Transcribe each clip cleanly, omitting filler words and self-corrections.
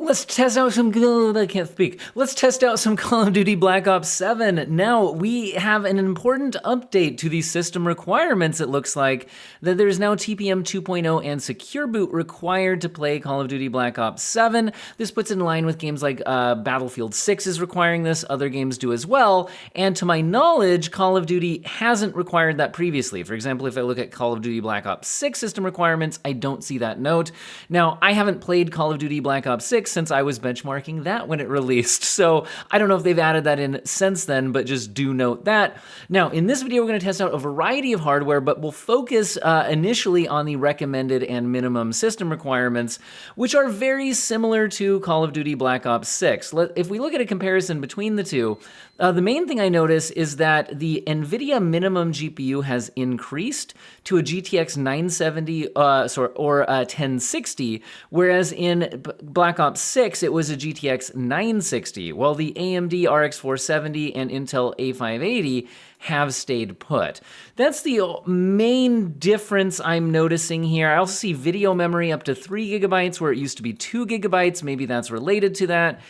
Let's test out some. I can't speak. Let's test out some Call of Duty Black Ops 7. Now we have an important update to the system requirements. It looks like that there's now TPM 2.0 and Secure Boot required to play Call of Duty Black Ops 7. This puts it in line with games like Battlefield 6 is requiring this. Other games do as well. And to my knowledge, Call of Duty hasn't required that previously. For example, if I look at Call of Duty Black Ops 6 system requirements, I don't see that note. Now, I haven't played Call of Duty Black Ops 6 since I was benchmarking that when it released. So I don't know if they've added that in since then, but just do note that. Now, in this video, we're going to test out a variety of hardware, but we'll focus initially on the recommended and minimum system requirements, which are very similar to Call of Duty Black Ops 6. If we look at a comparison between the two, the main thing I notice is that the NVIDIA minimum GPU has increased to a GTX 970 or 1060, whereas in Black Ops 6, it was a GTX 960, while the AMD RX 470 and Intel A580 have stayed put. That's the main difference I'm noticing here. I also see video memory up to 3 gigabytes where it used to be 2 gigabytes. Maybe that's related to that.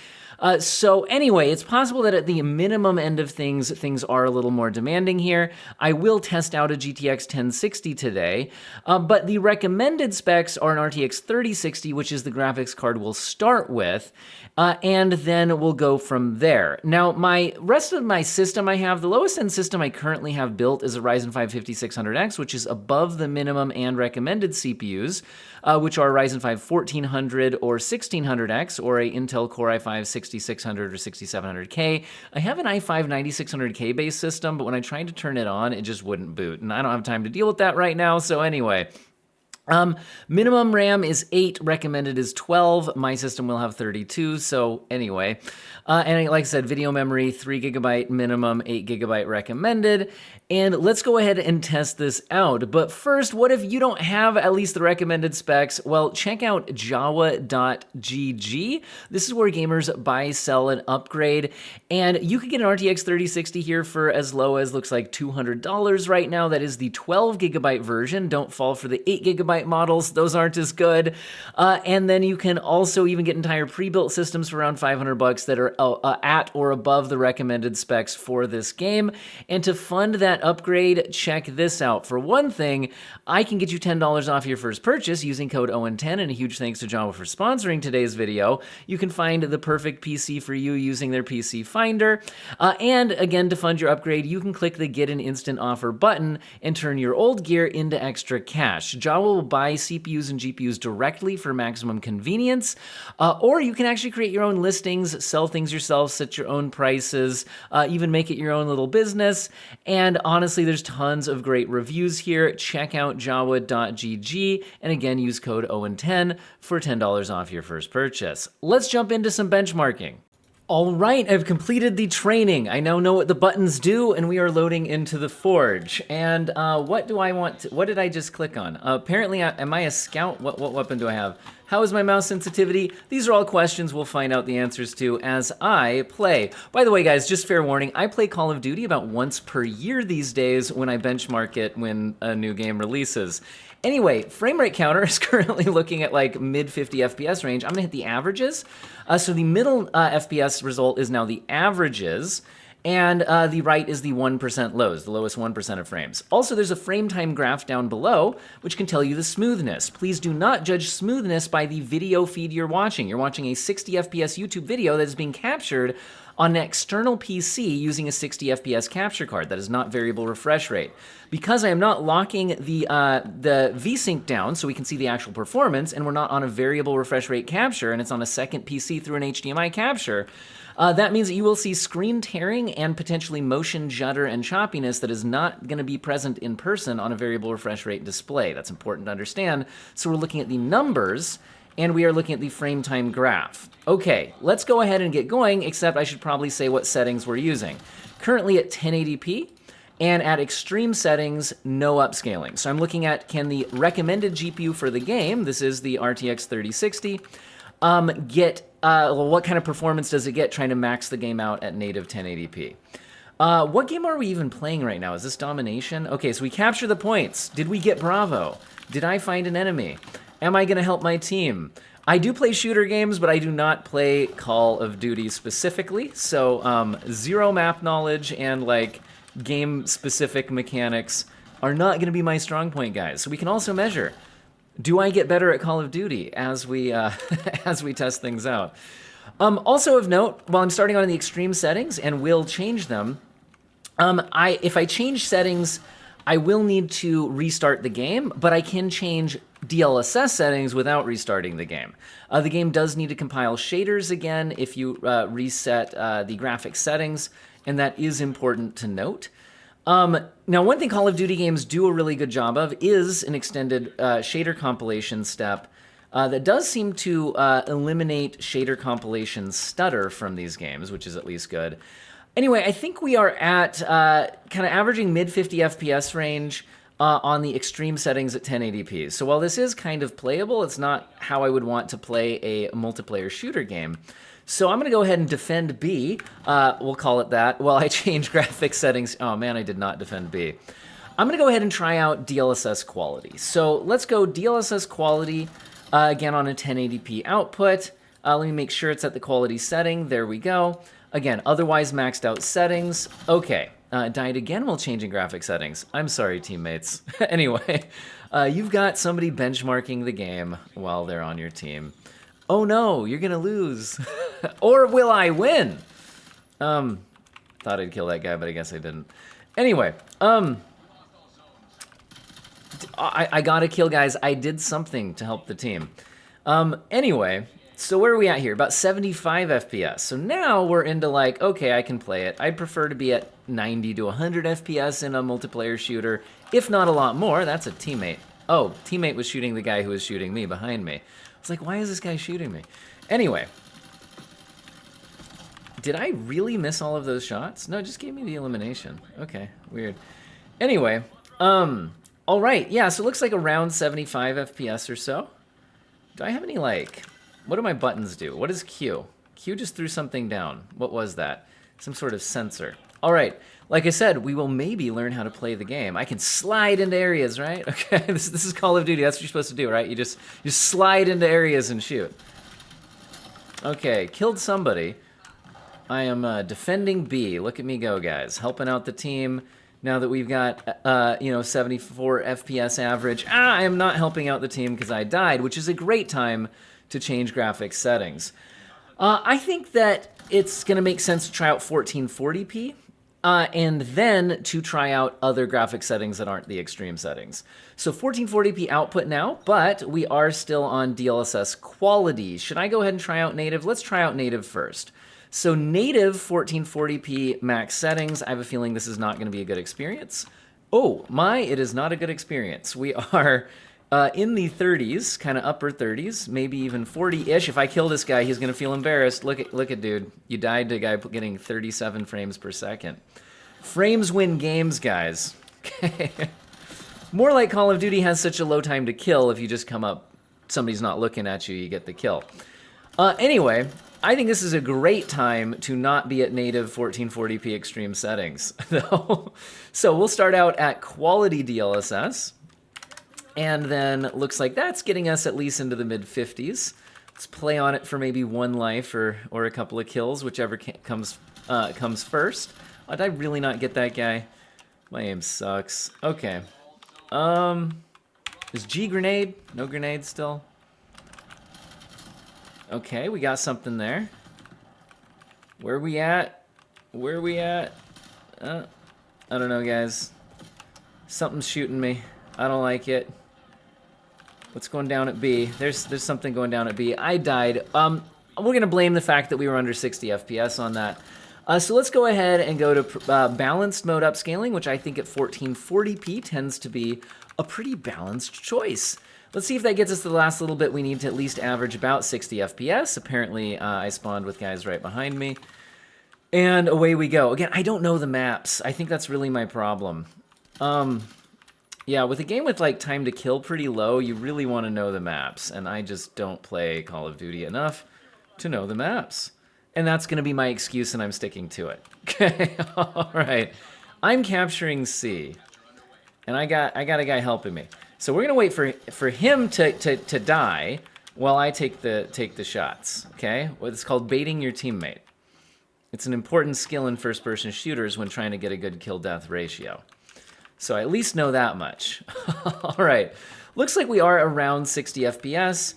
So anyway, it's possible that at the minimum end of things are a little more demanding here. I will test out a GTX 1060 today, but the recommended specs are an RTX 3060, which is the graphics card we'll start with, and then we'll go from there. Now, my rest of my system I have, the lowest end system I currently have built is a Ryzen 5 5600X, which is above the minimum and recommended CPUs, which are Ryzen 5 1400 or 1600X, or a Intel Core i5 6600 or 6700K. I have an i5 9600K based system, but when I tried to turn it on, it just wouldn't boot, and I don't have time to deal with that right now, so anyway. Minimum RAM is 8, recommended is 12. My system will have 32, so anyway. And like I said, video memory, 3 gigabyte minimum, 8 gigabyte recommended. And let's go ahead and test this out. But first, what if you don't have at least the recommended specs? Well, check out Jawa.gg. This is where gamers buy, sell, and upgrade. And you could get an RTX 3060 here for as low as looks like $200 right now. That is the 12 gigabyte version. Don't fall for the 8 gigabyte models. Those aren't as good. And then you can also even get entire pre-built systems for around $500 that are at or above the recommended specs for this game. And to fund that upgrade, check this out. For one thing, I can get you $10 off your first purchase using code OWEN10, and a huge thanks to Jawa for sponsoring today's video. You can find the perfect PC for you using their PC Finder. And again, to fund your upgrade, you can click the Get an Instant Offer button and turn your old gear into extra cash. Jawa will buy CPUs and GPUs directly for maximum convenience, or you can actually create your own listings, sell things yourself, set your own prices, even make it your own little business. And honestly, there's tons of great reviews here. Check out Jawa.gg, and again, use code OWEN10 for $10 off your first purchase. Let's jump into some benchmarking. All right, I've completed the training. I now know what the buttons do, and we are loading into the Forge. And what do I want to, what did I just click on? Apparently, am I a scout? What weapon do I have? How is my mouse sensitivity? These are all questions we'll find out the answers to as I play. By the way, guys, just fair warning, I play Call of Duty about once per year these days when I benchmark it when a new game releases. Anyway, frame rate counter is currently looking at like mid 50 FPS range. I'm gonna hit the averages. So the middle FPS result is now the averages, and the right is the 1% lows, the lowest 1% of frames. Also, there's a frame time graph down below, which can tell you the smoothness. Please do not judge smoothness by the video feed you're watching. You're watching a 60 FPS YouTube video that is being captured on an external PC using a 60 FPS capture card. That is not variable refresh rate. Because I am not locking the VSync down so we can see the actual performance, and we're not on a variable refresh rate capture, and it's on a second PC through an HDMI capture, that means that you will see screen tearing and potentially motion judder and choppiness that is not going to be present in person on a variable refresh rate display. That's important to understand. So we're looking at the numbers, and we are looking at the frame time graph. Okay, let's go ahead and get going, except I should probably say what settings we're using. Currently at 1080p, and at extreme settings, no upscaling. So I'm looking at, can the recommended GPU for the game, this is the RTX 3060, what kind of performance does it get trying to max the game out at native 1080p? What game are we even playing right now? Is this Domination? Okay, so we capture the points. Did we get Bravo? Did I find an enemy? Am I gonna help my team? I do play shooter games, but I do not play Call of Duty specifically. So zero map knowledge and like game-specific mechanics are not going to be my strong point, guys. So we can also measure: do I get better at Call of Duty as we as we test things out? Also of note, while I'm starting on the extreme settings and will change them, if I change settings, I will need to restart the game, but I can change DLSS settings without restarting the game. The game does need to compile shaders again if you reset the graphics settings, and that is important to note. Now, one thing Call of Duty games do a really good job of is an extended shader compilation step that does seem to eliminate shader compilation stutter from these games, which is at least good. Anyway, I think we are at kind of averaging mid 50 FPS range on the extreme settings at 1080p. So while this is kind of playable, it's not how I would want to play a multiplayer shooter game. So I'm going to go ahead and defend B, we'll call it that, while I change graphics settings. Oh man, I did not defend B. I'm going to go ahead and try out DLSS quality. So let's go DLSS quality again on a 1080p output. Let me make sure it's at the quality setting. There we go. Again, otherwise maxed out settings. Okay, died again while changing graphic settings. I'm sorry, teammates. Anyway, you've got somebody benchmarking the game while they're on your team. Oh no, you're gonna lose. Or will I win? Thought I'd kill that guy, but I guess I didn't. Anyway, I got a kill, guys. I did something to help the team. Anyway, so where are we at here? About 75 FPS. So now we're into like, okay, I can play it. I'd prefer to be at 90 to 100 FPS in a multiplayer shooter, if not a lot more. That's a teammate. Oh, teammate was shooting the guy who was shooting me behind me. I was like, why is this guy shooting me? Anyway, did I really miss all of those shots? No, it just gave me the elimination. Okay, weird. Anyway, all right, yeah, so it looks like around 75 FPS or so. Do I have any, like, what do my buttons do? What is Q? Q just threw something down. What was that? Some sort of sensor. All right, like I said, we will maybe learn how to play the game. I can slide into areas, right? Okay, this is Call of Duty. That's what you're supposed to do, right? You just slide into areas and shoot. Okay, killed somebody. I am defending B. Look at me go, guys. Helping out the team. Now that we've got, 74 FPS average. I am not helping out the team because I died, which is a great time to change graphics settings. I think that it's going to make sense to try out 1440p. And then to try out other graphic settings that aren't the extreme settings. So 1440p output now, but we are still on DLSS quality. Should I go ahead and try out native? Let's try out native first. So native 1440p max settings. I have a feeling this is not going to be a good experience. Oh my, it is not a good experience. We are in the 30s, kind of upper 30s, maybe even 40-ish. If I kill this guy, he's going to feel embarrassed. Look at dude. You died to a guy getting 37 frames per second. Frames win games, guys. Okay. More like Call of Duty has such a low time to kill. If you just come up, somebody's not looking at you, you get the kill. Anyway, I think this is a great time to not be at native 1440p extreme settings, though. So we'll start out at quality DLSS. And then looks like that's getting us at least into the mid-50s. Let's play on it for maybe one life or a couple of kills, whichever comes first. Oh, did I really not get that guy? My aim sucks. Okay. Is G grenade? No grenade still? Okay, we got something there. Where are we at? Where are we at? I don't know, guys. Something's shooting me. I don't like it. What's going down at B? There's something going down at B. I died. We're going to blame the fact that we were under 60 FPS on that. So let's go ahead and go to balanced mode upscaling, which I think at 1440p tends to be a pretty balanced choice. Let's see if that gets us to the last little bit. We need to at least average about 60 FPS. Apparently, I spawned with guys right behind me. And away we go. Again, I don't know the maps. I think that's really my problem. Yeah, with a game with like time to kill pretty low, you really want to know the maps, and I just don't play Call of Duty enough to know the maps. And that's going to be my excuse, and I'm sticking to it. Okay, all right. I'm capturing C, and I got a guy helping me. So we're going to wait for him to die while I take the shots. Okay, well, it's called baiting your teammate. It's an important skill in first-person shooters when trying to get a good kill-death ratio. So I at least know that much. All right, looks like we are around 60 FPS.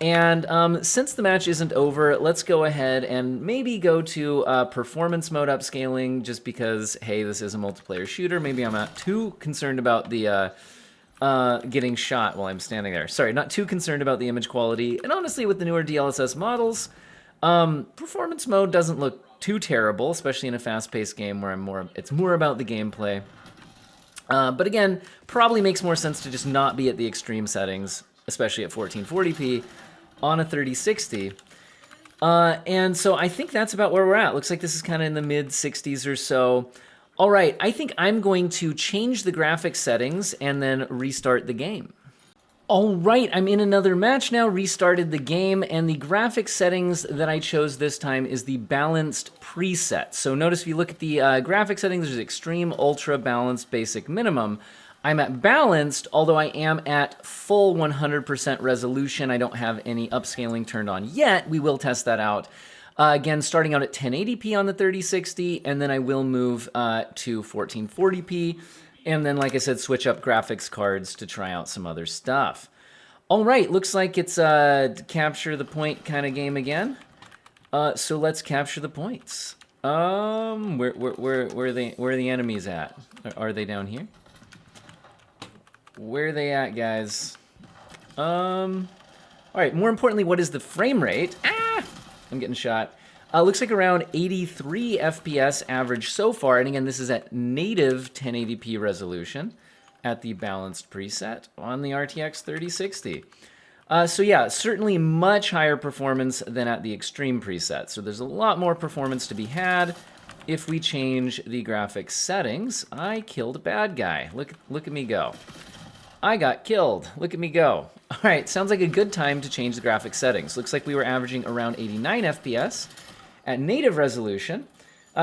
And since the match isn't over, let's go ahead and maybe go to performance mode upscaling, just because, hey, this is a multiplayer shooter. Maybe I'm not too concerned about the getting shot while I'm standing there. Sorry, not too concerned about the image quality. And honestly, with the newer DLSS models, performance mode doesn't look too terrible, especially in a fast-paced game where it's more about the gameplay. But again, probably makes more sense to just not be at the extreme settings, especially at 1440p, on a 3060. And so I think that's about where we're at. Looks like this is kind of in the mid-60s or so. All right, I think I'm going to change the graphics settings and then restart the game. All right, I'm in another match now, restarted the game, and the graphics settings that I chose this time is the balanced preset. So notice if you look at the graphics settings, there's extreme, ultra, balanced, basic, minimum. I'm at balanced, although I am at full 100% resolution. I don't have any upscaling turned on yet. We will test that out. Again, starting out at 1080p on the 3060, and then I will move to 1440p. And then, like I said, switch up graphics cards to try out some other stuff. All right, looks like it's capture the point kind of game again. So let's capture the points. Where are the enemies at? Are they down here? Where are they at, guys? All right, more importantly, what is the frame rate? Ah! I'm getting shot. Looks like around 83 FPS average so far. And again, this is at native 1080p resolution at the balanced preset on the RTX 3060. So yeah, certainly much higher performance than at the extreme preset. So there's a lot more performance to be had if we change the graphics settings. I killed a bad guy. Look at me go. I got killed. Look at me go. All right, sounds like a good time to change the graphics settings. Looks like we were averaging around 89 FPS at native resolution.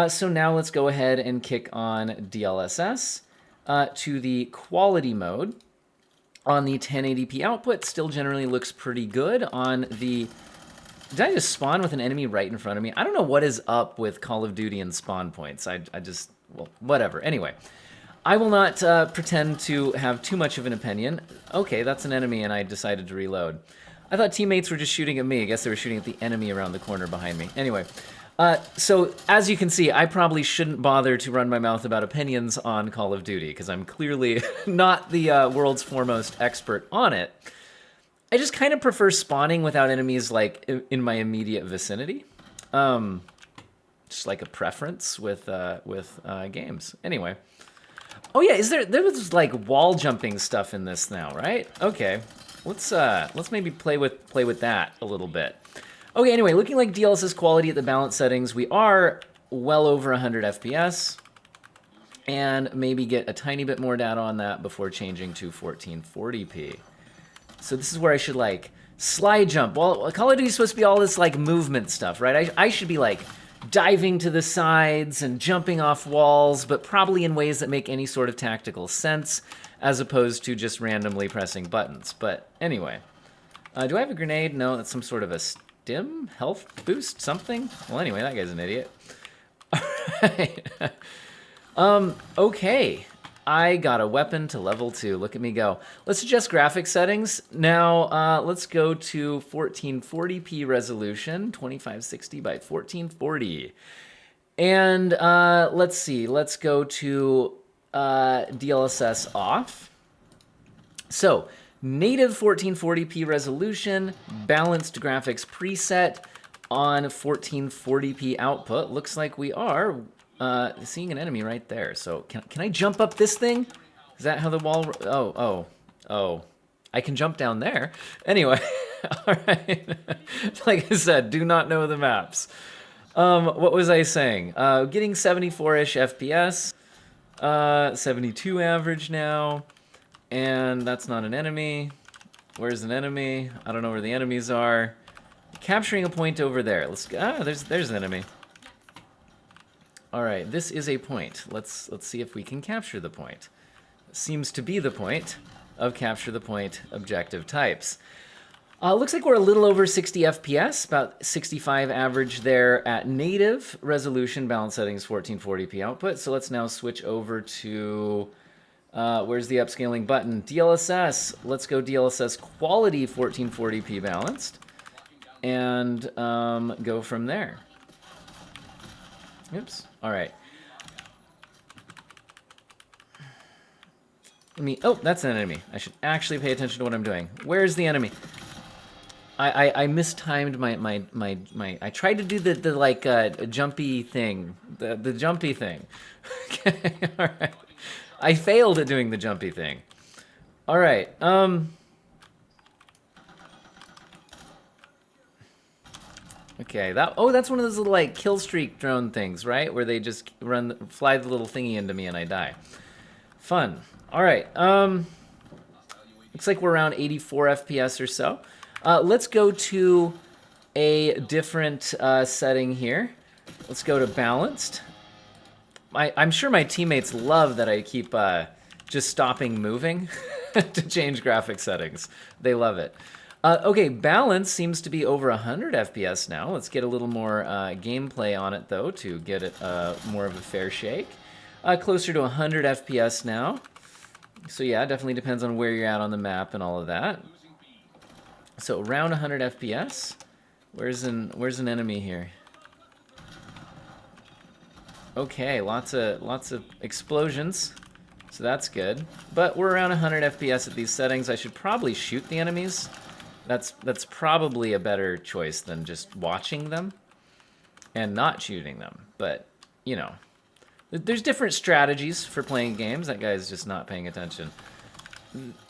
So now let's go ahead and kick on DLSS to the quality mode. On the 1080p output, still generally looks pretty good. On the... Did I just spawn with an enemy right in front of me? I don't know what is up with Call of Duty and spawn points. I just... well, whatever. Anyway, I will not pretend to have too much of an opinion. Okay, that's an enemy and I decided to reload. I thought teammates were just shooting at me. I guess they were shooting at the enemy around the corner behind me. Anyway, so as you can see, I probably shouldn't bother to run my mouth about opinions on Call of Duty because I'm clearly not the world's foremost expert on it. I just kind of prefer spawning without enemies like in my immediate vicinity. Just like a preference with games. Anyway. Oh yeah, there was like wall jumping stuff in this now, right? Okay. Let's maybe play with that a little bit. Okay, anyway, looking like DLSS quality at the balance settings, we are well over 100 FPS, and maybe get a tiny bit more data on that before changing to 1440p. So this is where I should like slide jump. Well, Call of Duty is supposed to be all this like movement stuff, right? I should be like diving to the sides and jumping off walls, but probably in ways that make any sort of tactical sense, as opposed to just randomly pressing buttons. But anyway, do I have a grenade? No, that's some sort of a stim, health boost, something? Well, anyway, that guy's an idiot. All right. Okay. I got a weapon to level 2. Look at me go. Let's adjust graphics settings. Now, let's go to 1440p resolution, 2560 by 1440. And let's see. Let's go to DLSS off. So, native 1440p resolution, balanced graphics preset on 1440p output. Looks like we are seeing an enemy right there. So can I jump up this thing? Is that how the wall... Oh. I can jump down there. Anyway, all right. Like I said, do not know the maps. What was I saying? Getting 74-ish FPS. 72 average now. And that's not an enemy. Where's an enemy? I don't know where the enemies are. Capturing a point over there. Let's go. There's an enemy. All right, this is a point. Let's see if we can capture the point. Seems to be the point of capture the point objective types. Looks like we're a little over 60 FPS, about 65 average there at native resolution, balance settings, 1440p output. So let's now switch over to, where's the upscaling button? DLSS. Let's go DLSS quality, 1440p balanced, and go from there. Oops. All right. Oh, that's an enemy. I should actually pay attention to what I'm doing. Where's the enemy? I mistimed my I tried to do the like jumpy thing, the jumpy thing. Okay, all right. I failed at doing the jumpy thing. All right. Okay. That's one of those little like kill streak drone things, right? Where they just fly the little thingy into me and I die. Fun. All right. Looks like we're around 84 FPS or so. Let's go to a different setting here. Let's go to balanced. I'm sure my teammates love that I keep just stopping moving to change graphic settings. They love it. Okay, balance seems to be over 100 FPS now. Let's get a little more gameplay on it, though, to get it more of a fair shake. Closer to 100 FPS now. So yeah, definitely depends on where you're at on the map and all of that. So around 100 FPS. Where's an enemy here? Okay, lots of explosions. So that's good. But we're around 100 FPS at these settings. I should probably shoot the enemies. That's probably a better choice than just watching them and not shooting them. But, you know, there's different strategies for playing games. That guy's just not paying attention.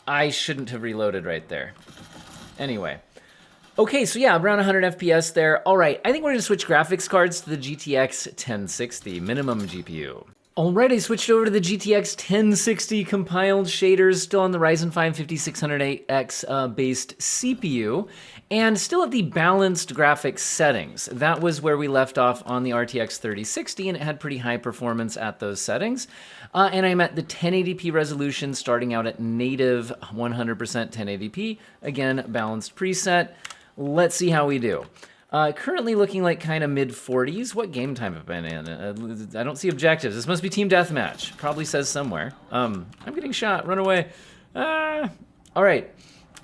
I shouldn't have reloaded right there. Anyway. Okay, so yeah, around 100 FPS there. All right, I think we're going to switch graphics cards to the GTX 1060 minimum GPU. All right, I switched over to the GTX 1060 compiled shaders, still on the Ryzen 5 5600X based CPU, and still at the balanced graphics settings. That was where we left off on the RTX 3060, and it had pretty high performance at those settings. And I'm at the 1080p resolution, starting out at native 100% 1080p. Again, balanced preset. Let's see how we do. Currently looking like kind of mid-40s. What game time have I been in? I don't see objectives. This must be Team Deathmatch. Probably says somewhere. I'm getting shot. Run away. All right.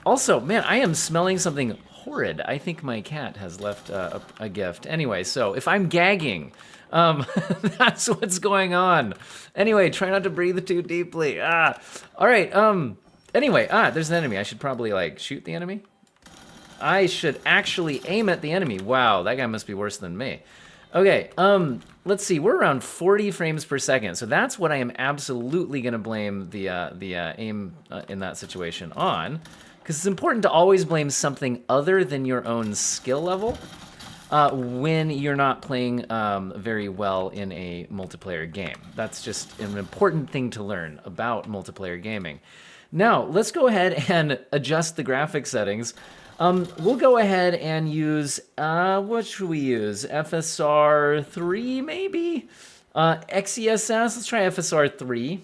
Also, man, I am smelling something horrid. I think my cat has left a gift. Anyway, so if I'm gagging, that's what's going on. Anyway, try not to breathe too deeply. All right. Anyway, there's an enemy. I should probably, like, shoot the enemy. I should actually aim at the enemy. Wow, that guy must be worse than me. Okay, let's see. We're around 40 frames per second, so that's what I am absolutely going to blame the aim in that situation on, because it's important to always blame something other than your own skill level when you're not playing very well in a multiplayer game. That's just an important thing to learn about multiplayer gaming. Now, let's go ahead and adjust the graphics settings. We'll go ahead and use, what should we use? FSR 3, maybe? XESS, let's try FSR 3.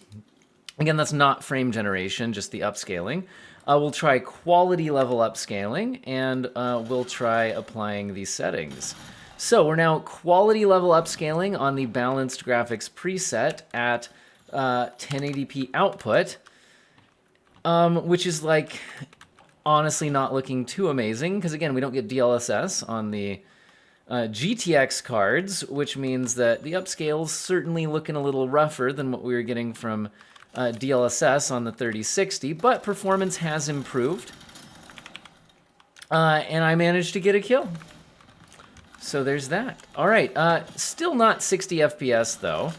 Again, that's not frame generation, just the upscaling. We'll try quality level upscaling, and we'll try applying these settings. So we're now quality level upscaling on the balanced graphics preset at 1080p output, which is like... honestly not looking too amazing, because again, we don't get DLSS on the GTX cards, which means that the upscale's certainly looking a little rougher than what we were getting from DLSS on the 3060, but performance has improved. And I managed to get a kill. So there's that. All right, still not 60 FPS though,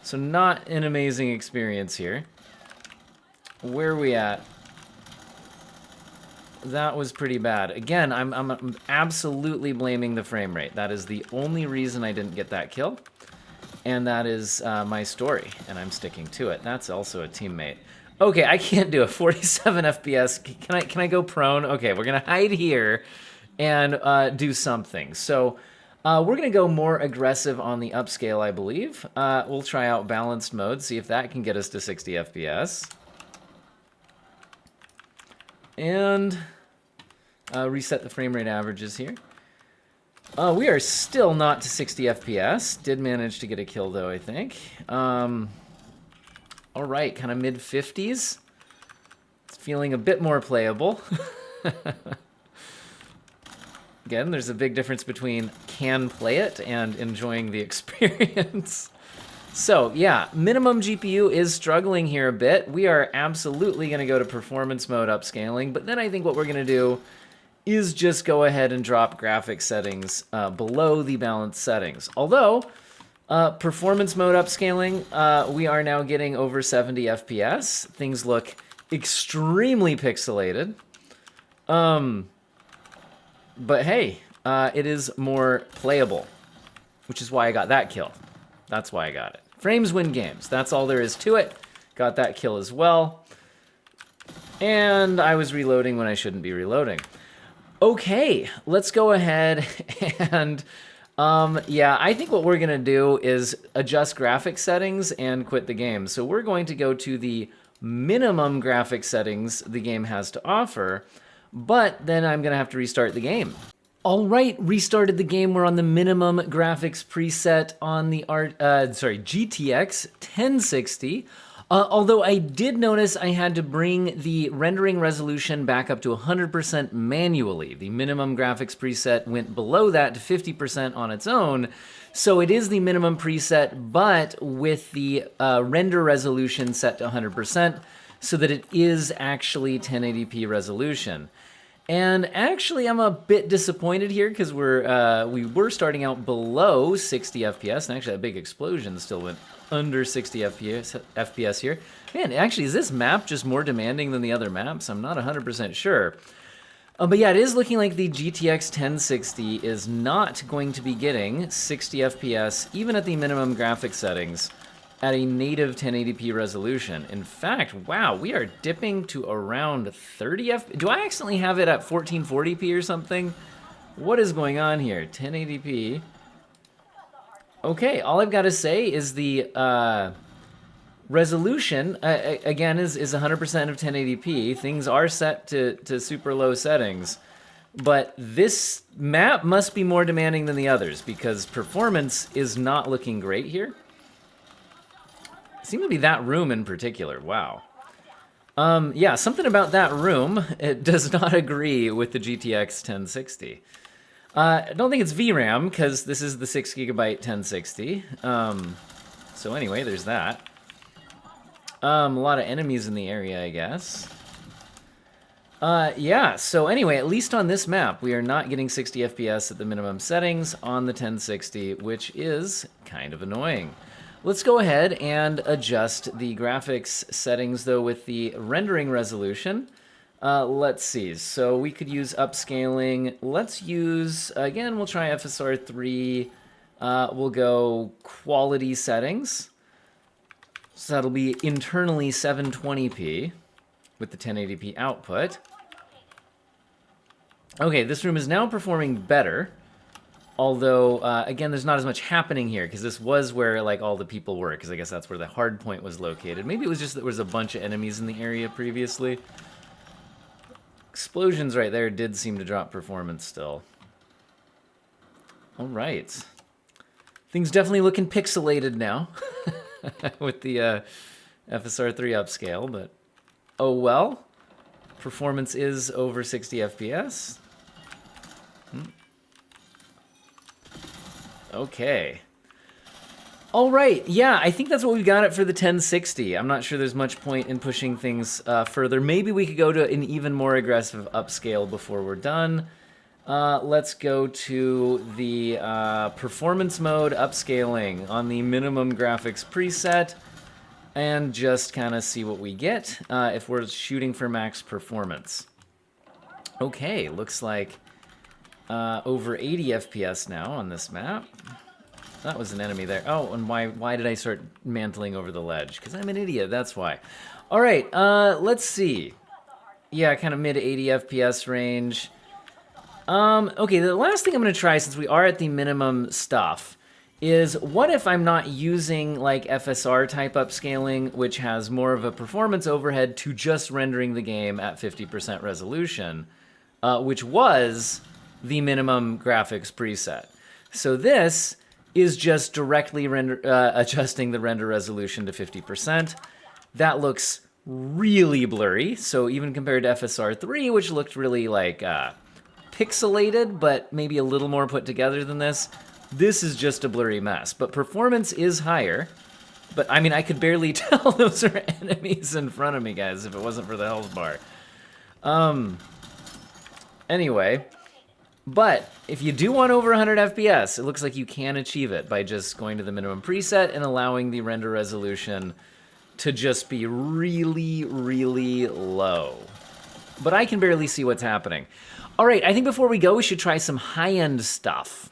so not an amazing experience here. Where are we at? That was pretty bad. Again, I'm absolutely blaming the frame rate. That is the only reason I didn't get that kill. And that is my story, and I'm sticking to it. That's also a teammate. Okay, I can't do it. 47 FPS. Can I go prone? Okay, we're gonna hide here and do something. So we're gonna go more aggressive on the upscale, I believe. We'll try out balanced mode, see if that can get us to 60 FPS. And Reset the frame rate averages here. We are still not to 60 FPS. Did manage to get a kill, though, I think. All right, kind of mid-50s. It's feeling a bit more playable. Again, there's a big difference between can play it and enjoying the experience. So, yeah, minimum GPU is struggling here a bit. We are absolutely going to go to performance mode upscaling, but then I think what we're going to do is just go ahead and drop graphics settings below the balanced settings. Although, performance mode upscaling, we are now getting over 70 FPS. Things look extremely pixelated. But hey, it is more playable, which is why I got that kill. That's why I got it. Frames win games. That's all there is to it. Got that kill as well. And I was reloading when I shouldn't be reloading. Okay, let's go ahead and, yeah, I think what we're gonna do is adjust graphics settings and quit the game. So we're going to go to the minimum graphics settings the game has to offer, but then I'm gonna have to restart the game. All right, restarted the game. We're on the minimum graphics preset on the GTX 1060. Although I did notice I had to bring the rendering resolution back up to 100% manually. The minimum graphics preset went below that to 50% on its own. So it is the minimum preset, but with the render resolution set to 100% so that it is actually 1080p resolution. And actually, I'm a bit disappointed here because we were starting out below 60 FPS, and actually that big explosion still went under 60 FPS here. Man, actually, is this map just more demanding than the other maps? I'm not 100% sure. But yeah, it is looking like the GTX 1060 is not going to be getting 60 FPS, even at the minimum graphics settings, at a native 1080p resolution. In fact, wow, we are dipping to around 30 FPS. Do I accidentally have it at 1440p or something? What is going on here? 1080p. Okay, all I've got to say is the resolution, again, is 100% of 1080p. Things are set to super low settings. But this map must be more demanding than the others because performance is not looking great here. Seems to be that room in particular. Wow. Yeah, something about that room, it does not agree with the GTX 1060. I don't think it's VRAM, because this is the 6GB 1060. So anyway, there's that. A lot of enemies in the area, I guess. Yeah, so anyway, at least on this map, we are not getting 60 FPS at the minimum settings on the 1060, which is kind of annoying. Let's go ahead and adjust the graphics settings, though, with the rendering resolution. Let's see. So we could use upscaling. Let's use, again, we'll try FSR 3. We'll go quality settings. So that'll be internally 720p with the 1080p output. Okay, this room is now performing better. Although, again, there's not as much happening here, because this was where, like, all the people were, because I guess that's where the hard point was located. Maybe it was just that there was a bunch of enemies in the area previously. Explosions right there did seem to drop performance still. All right. Things definitely looking pixelated now with the FSR 3 upscale, but oh well. Performance is over 60 FPS. Okay. All right, yeah, I think that's what we've got it for the 1060. I'm not sure there's much point in pushing things further. Maybe we could go to an even more aggressive upscale before we're done. Let's go to the performance mode upscaling on the minimum graphics preset and just kind of see what we get if we're shooting for max performance. Okay, looks like over 80 FPS now on this map. That was an enemy there. Oh, and why did I start mantling over the ledge? Because I'm an idiot, that's why. All right, let's see. Yeah, kind of mid 80 FPS range. Okay, the last thing I'm going to try, since we are at the minimum stuff, is what if I'm not using like FSR type upscaling, which has more of a performance overhead, to just rendering the game at 50% resolution? which was the minimum graphics preset. So this is just directly adjusting the render resolution to 50%. That looks really blurry. So even compared to FSR 3, which looked really like pixelated, but maybe a little more put together than this is just a blurry mess. But performance is higher. But I mean, I could barely tell those are enemies in front of me, guys, if it wasn't for the health bar. Anyway, but if you do want over 100 FPS, it looks like you can achieve it by just going to the minimum preset and allowing the render resolution to just be really, really low. But I can barely see what's happening. All right, I think before we go, we should try some high-end stuff.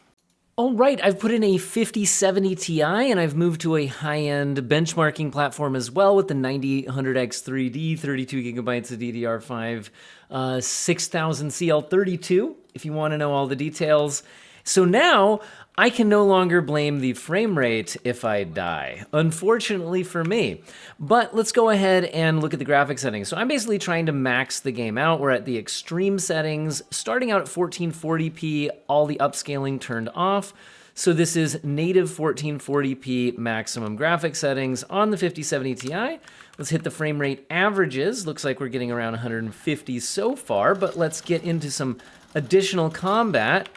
All right, I've put in a 5070 Ti, and I've moved to a high-end benchmarking platform as well with the 9800X 3D, 32 gigabytes of DDR5, 6000 CL32, if you want to know all the details. So now, I can no longer blame the frame rate if I die, unfortunately for me. But let's go ahead and look at the graphics settings. So I'm basically trying to max the game out. We're at the extreme settings, starting out at 1440p, all the upscaling turned off. So this is native 1440p maximum graphics settings on the 5070 Ti. Let's hit the frame rate averages. Looks like we're getting around 150 so far, but let's get into some additional combat.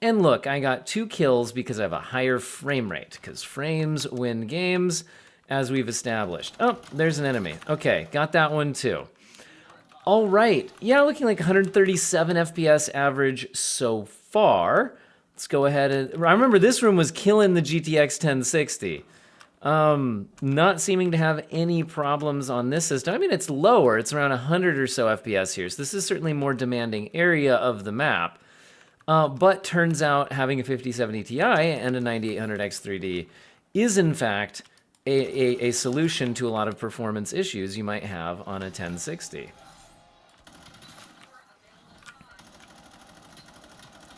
And look, I got 2 kills because I have a higher frame rate, because frames win games, as we've established. Oh, there's an enemy. Okay, got that one too. All right, yeah, looking like 137 FPS average so far. Let's go ahead and, I remember this room was killing the GTX 1060. Not seeming to have any problems on this system. I mean, it's lower, it's around 100 or so FPS here, so this is certainly a more demanding area of the map. But turns out having a 5070 Ti and a 9800X 3D is in fact a solution to a lot of performance issues you might have on a 1060.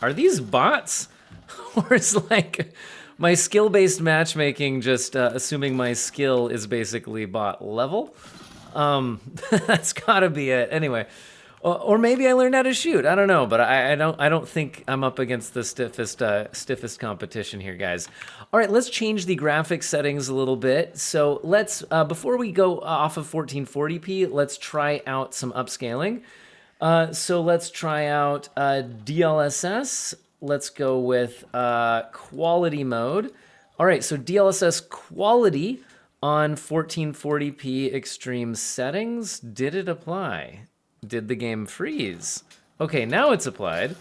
Are these bots? Or is like my skill-based matchmaking just assuming my skill is basically bot level? That's gotta be it. Anyway. Or maybe I learned how to shoot. I don't know, but I don't think I'm up against the stiffest competition here, guys. All right, let's change the graphics settings a little bit. So let's before we go off of 1440p, let's try out some upscaling. So let's try out DLSS. Let's go with quality mode. All right, so DLSS quality on 1440p extreme settings. Did it apply? Did the game freeze? Okay, now it's applied.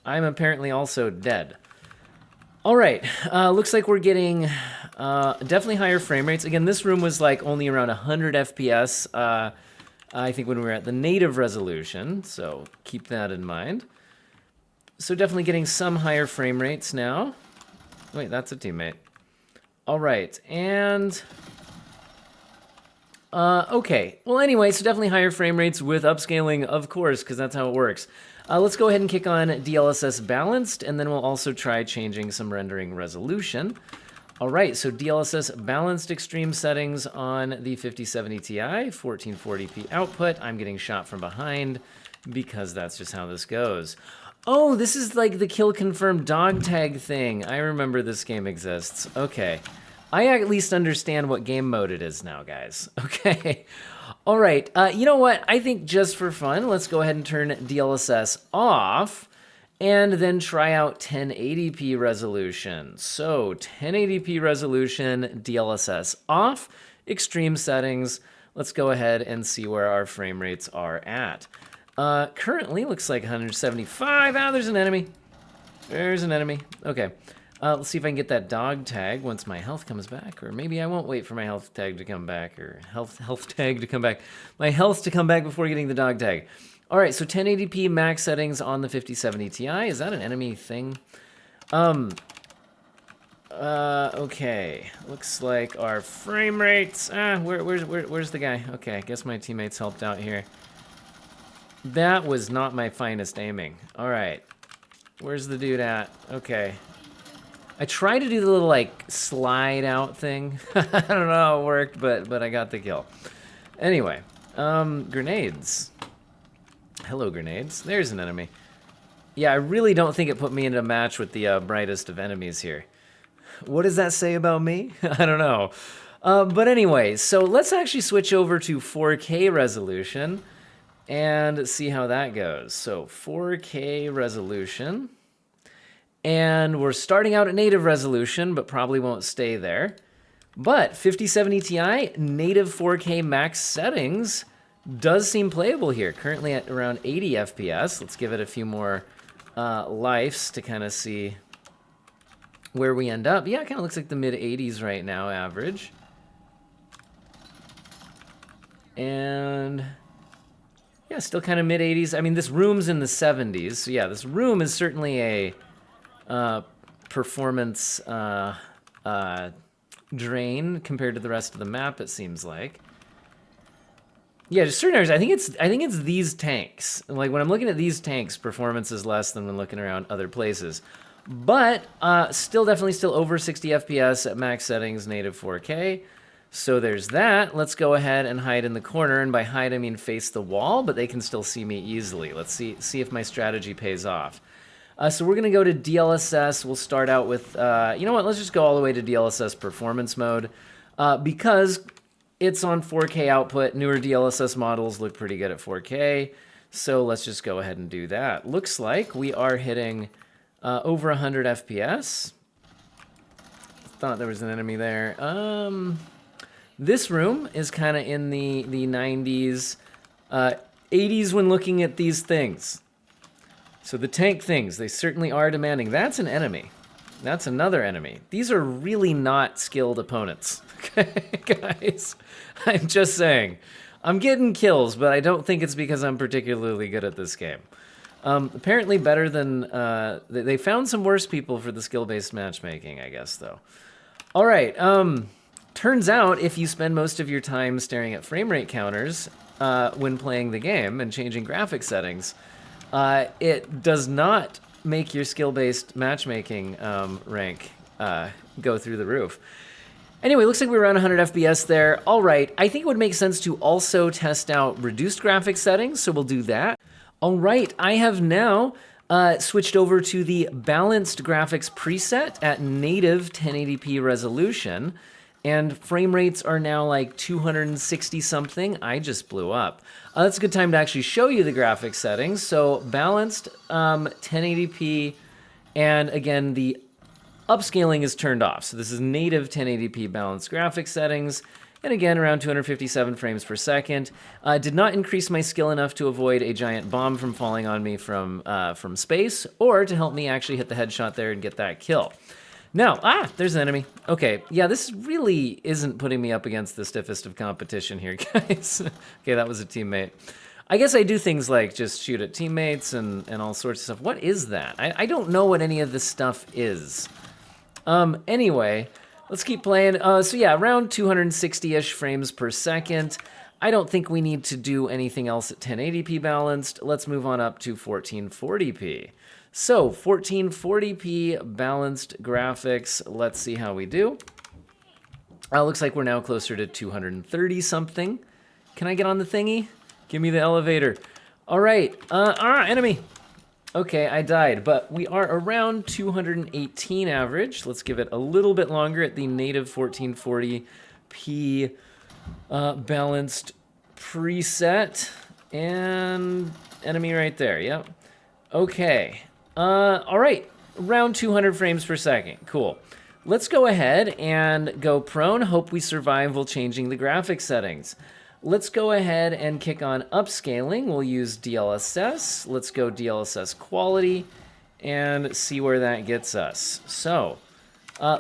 I'm apparently also dead. All right, looks like we're getting definitely higher frame rates. Again, this room was like only around 100 FPS, I think when we were at the native resolution, so keep that in mind. So definitely getting some higher frame rates now. Wait, that's a teammate. All right, and... okay, well anyway, so definitely higher frame rates with upscaling, of course, because that's how it works. Let's go ahead and kick on DLSS Balanced, and then we'll also try changing some rendering resolution. All right, so DLSS Balanced extreme settings on the 5070 Ti, 1440p output. I'm getting shot from behind because that's just how this goes. Oh, this is like the kill confirmed dog tag thing. I remember this game exists. Okay. I at least understand what game mode it is now, guys. Okay. All right. You know what? I think just for fun, let's go ahead and turn DLSS off and then try out 1080p resolution. So 1080p resolution, DLSS off, extreme settings. Let's go ahead and see where our frame rates are at. Currently looks like 175. Ah, there's an enemy. There's an enemy. Okay. Let's see if I can get that dog tag once my health comes back, or maybe I won't wait for my health tag to come back, or health tag to come back. My health to come back before getting the dog tag. All right, so 1080p max settings on the 5070 Ti. Is that an enemy thing? Okay. Looks like our frame rates. Where's the guy? Okay, I guess my teammates helped out here. That was not my finest aiming. All right. Where's the dude at? Okay. I tried to do the little, like, slide out thing. I don't know how it worked, but I got the kill. Anyway, grenades. Hello, grenades. There's an enemy. Yeah, I really don't think it put me in a match with the brightest of enemies here. What does that say about me? I don't know. But anyway, so let's actually switch over to 4K resolution and see how that goes. So 4K resolution. And we're starting out at native resolution, but probably won't stay there. But 5070 Ti, native 4K max settings does seem playable here. Currently at around 80 FPS. Let's give it a few more lives to kind of see where we end up. Yeah, it kind of looks like the mid 80s right now, average. And yeah, still kind of mid 80s. I mean, this room's in the 70s. So yeah, this room is certainly a performance drain compared to the rest of the map, it seems like. Yeah, just certain areas. I think it's these tanks. Like when I'm looking at these tanks, performance is less than when looking around other places. But definitely still over 60 FPS at max settings, native 4K. So there's that. Let's go ahead and hide in the corner, and by hide I mean face the wall, but they can still see me easily. Let's see if my strategy pays off. So we're gonna go to DLSS. We'll start out with, you know what? Let's just go all the way to DLSS performance mode because it's on 4K output. Newer DLSS models look pretty good at 4K. So let's just go ahead and do that. Looks like we are hitting over 100 FPS. Thought there was an enemy there. This room is kind of in the 90s, 80s when looking at these things. So the tank things, they certainly are demanding. That's an enemy. That's another enemy. These are really not skilled opponents. Okay, guys? I'm just saying. I'm getting kills, but I don't think it's because I'm particularly good at this game. Apparently better than... they found some worse people for the skill-based matchmaking, I guess, though. All right. Turns out if you spend most of your time staring at frame rate counters when playing the game and changing graphic settings, it does not make your skill-based matchmaking rank go through the roof. Anyway, looks like we're around 100 FPS there. All right, I think it would make sense to also test out reduced graphic settings, so we'll do that. All right, I have now switched over to the balanced graphics preset at native 1080p resolution. And frame rates are now like 260 something. I just blew up. That's a good time to actually show you the graphics settings. So balanced 1080p, and again, the upscaling is turned off. So this is native 1080p balanced graphics settings. And again, around 257 frames per second. Did not increase my skill enough to avoid a giant bomb from falling on me from space, or to help me actually hit the headshot there and get that kill. Now, there's an enemy. Okay, yeah, this really isn't putting me up against the stiffest of competition here, guys. Okay, that was a teammate. I guess I do things like just shoot at teammates and all sorts of stuff. What is that? I don't know what any of this stuff is. Anyway, let's keep playing. So yeah, around 260-ish frames per second. I don't think we need to do anything else at 1080p balanced. Let's move on up to 1440p. So 1440p balanced graphics. Let's see how we do. Looks like we're now closer to 230 something. Can I get on the thingy? Give me the elevator. All right, enemy. Okay, I died, but we are around 218 average. Let's give it a little bit longer at the native 1440p balanced preset. And enemy right there, yep. Okay, all right, around 200 frames per second, cool. Let's go ahead and go prone, hope we survive while changing the graphics settings. Let's go ahead and kick on upscaling. We'll use DLSS. Let's go DLSS Quality and see where that gets us. So,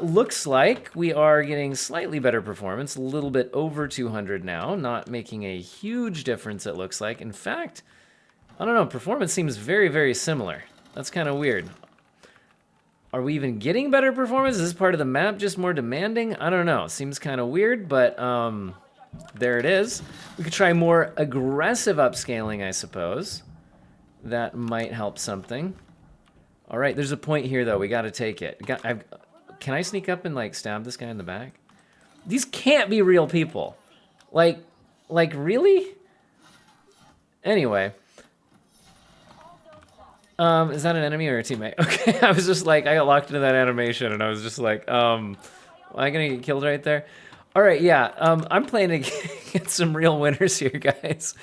looks like we are getting slightly better performance, a little bit over 200 now, not making a huge difference it looks like. In fact, I don't know, performance seems very, very similar. That's kind of weird. Are we even getting better performance? Is this part of the map just more demanding? I don't know, seems kind of weird, but there it is. We could try more aggressive upscaling, I suppose. That might help something. All right, there's a point here though, we gotta take it. Can I sneak up and like stab this guy in the back? These can't be real people. Like really? Anyway. Is that an enemy or a teammate? Okay, I was just like, I got locked into that animation, and I was just like, am I gonna get killed right there? All right, yeah, I'm playing to get some real winners here, guys.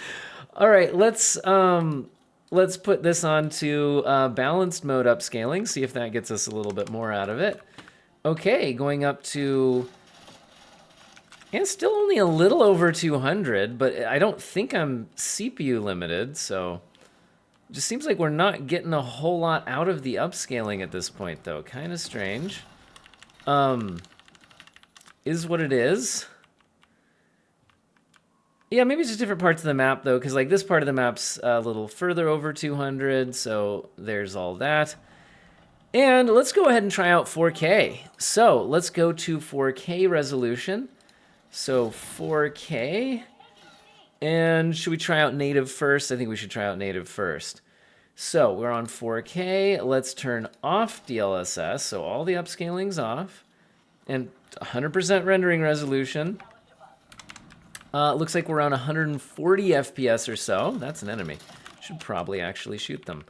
All right, let's put this on to balanced mode upscaling, see if that gets us a little bit more out of it. Okay, going up to, and still only a little over 200, but I don't think I'm CPU limited, so it just seems like we're not getting a whole lot out of the upscaling at this point, though. Kind of strange. Is what it is. Yeah, maybe it's just different parts of the map, though, because like this part of the map's a little further over 200, so there's all that. And let's go ahead and try out 4K. So let's go to 4K resolution. So 4K. And should we try out native first? I think we should try out native first. So we're on 4K. Let's turn off DLSS. So all the upscaling's off. And 100% rendering resolution. Looks like we're around 140 FPS or so. That's an enemy. Should probably actually shoot them.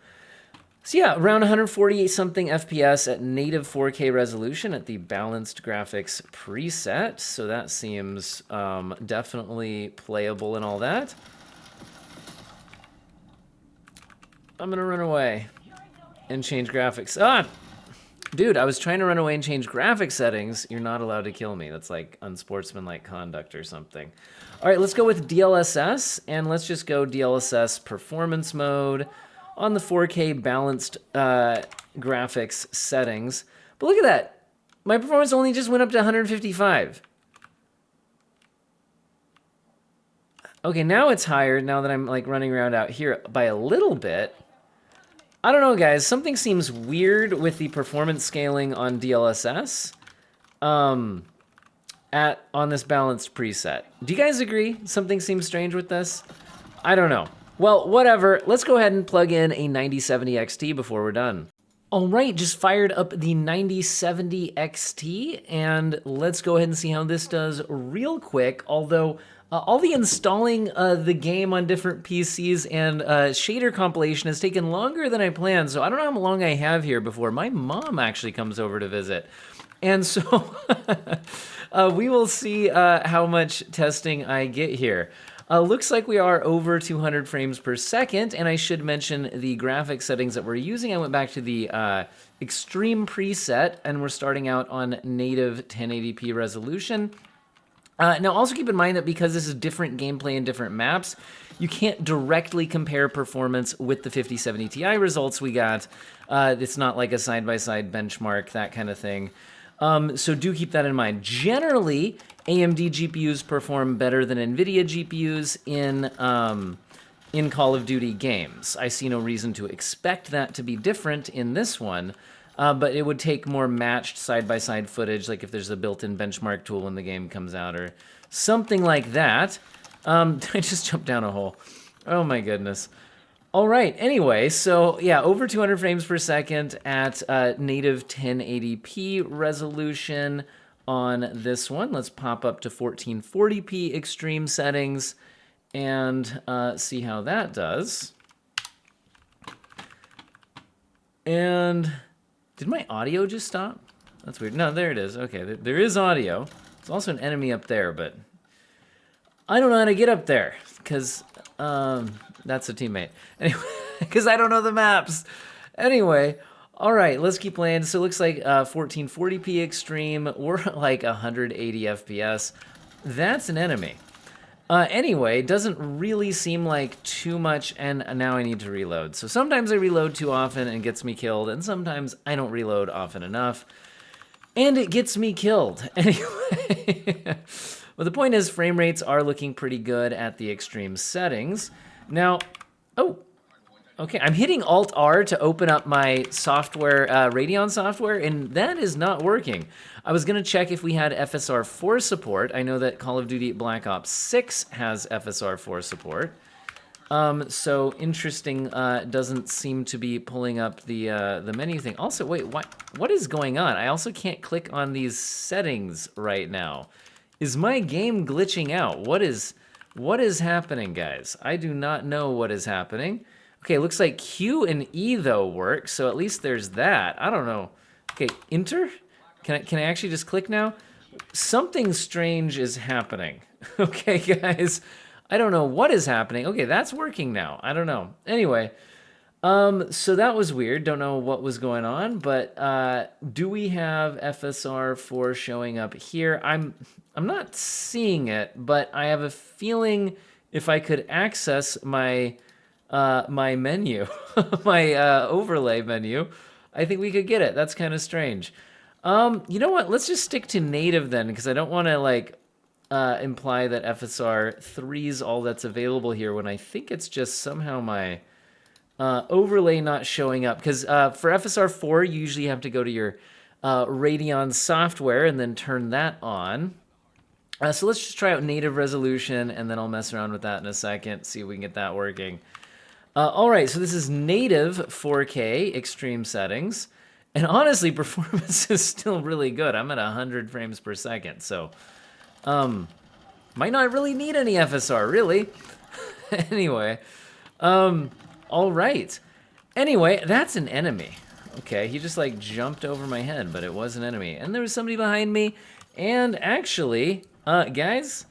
So yeah, around 140 something FPS at native 4K resolution at the balanced graphics preset. So that seems definitely playable and all that. I'm gonna run away and change graphics. Ah! Dude, I was trying to run away and change graphic settings. You're not allowed to kill me. That's like unsportsmanlike conduct or something. All right, let's go with DLSS, and let's just go DLSS performance mode on the 4K balanced graphics settings. But look at that. My performance only just went up to 155. Okay, now it's higher, now that I'm like running around out here by a little bit. I don't know, guys. Something seems weird with the performance scaling on DLSS on this balanced preset. Do you guys agree? Something seems strange with this? I don't know. Well, whatever. Let's go ahead and plug in a 9070 XT before we're done. All right, just fired up the 9070 XT, and let's go ahead and see how this does real quick, although all the installing the game on different PCs and shader compilation has taken longer than I planned, so I don't know how long I have here before my mom actually comes over to visit. And so we will see how much testing I get here. Looks like we are over 200 frames per second, and I should mention the graphic settings that we're using. I went back to the extreme preset, and we're starting out on native 1080p resolution. Now, also keep in mind that because this is different gameplay and different maps, you can't directly compare performance with the 5070 Ti results we got. It's not like a side-by-side benchmark, that kind of thing. So do keep that in mind. Generally, AMD GPUs perform better than NVIDIA GPUs in Call of Duty games. I see no reason to expect that to be different in this one, but it would take more matched side-by-side footage, like if there's a built-in benchmark tool when the game comes out or something like that. I just jumped down a hole. Oh my goodness. All right, anyway, so yeah, over 200 frames per second at native 1080p resolution on this one. Let's pop up to 1440p extreme settings and see how that does. And did my audio just stop? That's weird. No, there it is. Okay, there is audio. There's also an enemy up there, but I don't know how to get up there because that's a teammate. Anyway, because I don't know the maps. Anyway, all right, let's keep playing. So it looks like 1440p extreme. We're like 180 FPS. That's an enemy. Anyway, doesn't really seem like too much, and now I need to reload. So sometimes I reload too often and it gets me killed, and sometimes I don't reload often enough, and it gets me killed. Anyway, well, the point is frame rates are looking pretty good at the extreme settings. Now, oh, okay, I'm hitting Alt-R to open up my software, Radeon software, and that is not working. I was gonna check if we had FSR 4 support. I know that Call of Duty Black Ops 6 has FSR 4 support. So interesting, doesn't seem to be pulling up the menu thing. Also, wait, what is going on? I also can't click on these settings right now. Is my game glitching out? What is happening, guys? I do not know what is happening. Okay, looks like Q and E though work, so at least there's that. I don't know. Okay, enter? Can I actually just click now? Something strange is happening. Okay, guys. I don't know what is happening. Okay, that's working now. I don't know. Anyway, so that was weird. Don't know what was going on, but do we have FSR 4 showing up here? I'm not seeing it, but I have a feeling if I could access my my menu, my overlay menu, I think we could get it. That's kind of strange. You know what? Let's just stick to native then, because I don't want to like imply that FSR 3 is all that's available here when I think it's just somehow my overlay not showing up. Because for FSR 4, you usually have to go to your Radeon software and then turn that on. So let's just try out native resolution, and then I'll mess around with that in a second, see if we can get that working. All right, so this is native 4K extreme settings. And honestly, performance is still really good. I'm at 100 frames per second, so might not really need any FSR, really. Anyway, all right. Anyway, that's an enemy. Okay, he just like jumped over my head, but it was an enemy. And there was somebody behind me, and actually, guys,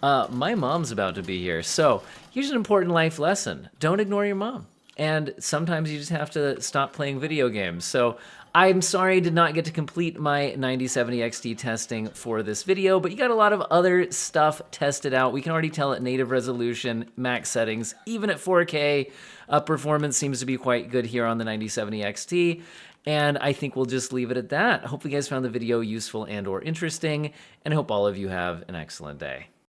my mom's about to be here. So here's an important life lesson. Don't ignore your mom. And sometimes you just have to stop playing video games. So I'm sorry I did not get to complete my 9070 XT testing for this video, but you got a lot of other stuff tested out. We can already tell at native resolution, max settings, even at 4K, performance seems to be quite good here on the 9070 XT. And I think we'll just leave it at that. Hopefully you guys found the video useful and or interesting, and I hope all of you have an excellent day.